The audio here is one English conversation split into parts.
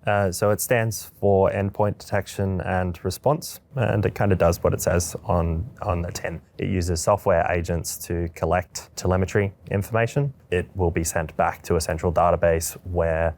So it stands for Endpoint Detection and Response, and it kind of does what it says on the tin. It uses software agents to collect telemetry information. It will be sent back to a central database where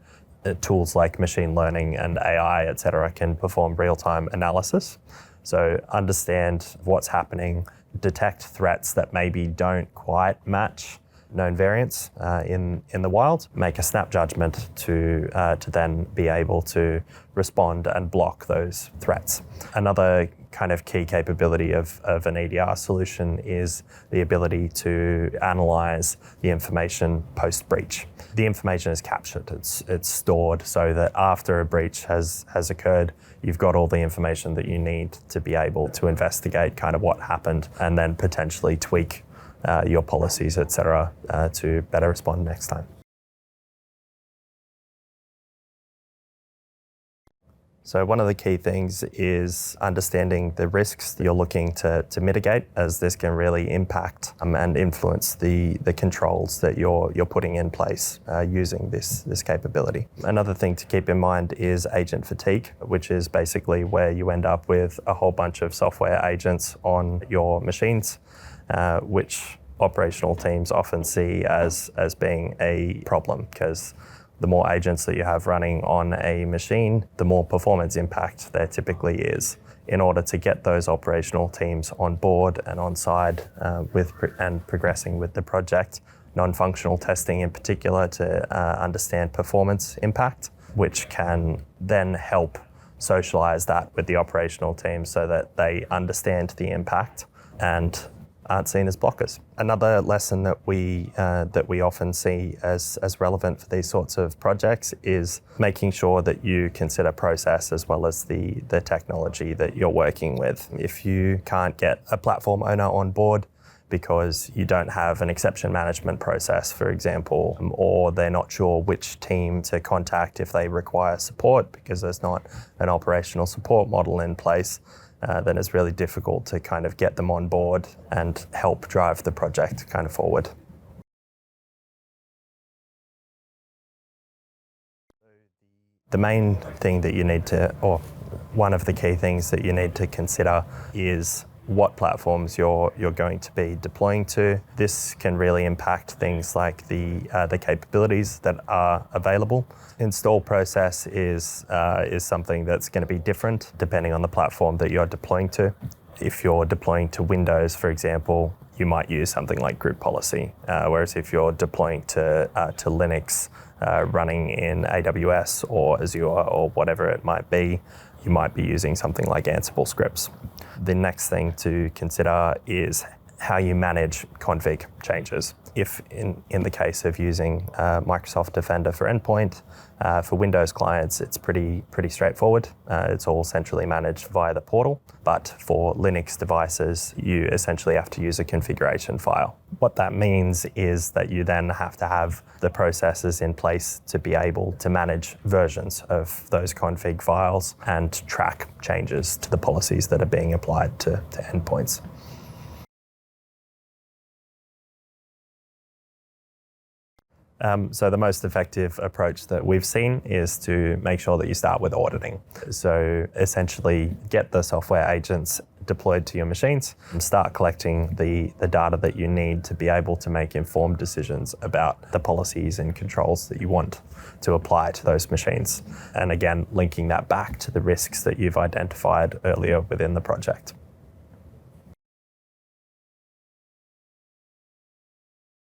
tools like machine learning and AI, et cetera, can perform real-time analysis. So understand what's happening, detect threats that maybe don't quite match known variants in the wild, make a snap judgment to then be able to respond and block those threats. Another kind of key capability of an EDR solution is the ability to analyze the information post-breach. The information is captured, it's stored so that after a breach has occurred, you've got all the information that you need to be able to investigate kind of what happened and then potentially tweak your policies, et cetera, to better respond next time. So one of the key things is understanding the risks that you're looking to mitigate, as this can really impact and influence the controls that you're putting in place using this capability. Another thing to keep in mind is agent fatigue, which is basically where you end up with a whole bunch of software agents on your machines, which operational teams often see as being a problem, because the more agents that you have running on a machine, the more performance impact there typically is. In order to get those operational teams on board and on side and progressing with the project, non-functional testing in particular to understand performance impact, which can then help socialize that with the operational team so that they understand the impact and aren't seen as blockers. Another lesson that we often see as relevant for these sorts of projects is making sure that you consider process as well as the technology that you're working with. If you can't get a platform owner on board because you don't have an exception management process, for example, or they're not sure which team to contact if they require support because there's not an operational support model in place, then it's really difficult to kind of get them on board and help drive the project kind of forward. The main thing that you need to, or one of the key things that you need to consider is what platforms you're going to be deploying to. This can really impact things like the capabilities that are available. Install process is something that's going to be different depending on the platform that you're deploying to. If you're deploying to Windows, for example, you might use something like group policy, whereas if you're deploying to Linux running in AWS or Azure or whatever it might be, you might be using something like Ansible scripts. The next thing to consider is how you manage config changes. If in the case of using Microsoft Defender for Endpoint, for Windows clients, it's pretty straightforward. It's all centrally managed via the portal. But for Linux devices, you essentially have to use a configuration file. What that means is that you then have to have the processes in place to be able to manage versions of those config files and track changes to the policies that are being applied to endpoints. So the most effective approach that we've seen is to make sure that you start with auditing. So essentially get the software agents deployed to your machines and start collecting the data that you need to be able to make informed decisions about the policies and controls that you want to apply to those machines. And again, linking that back to the risks that you've identified earlier within the project.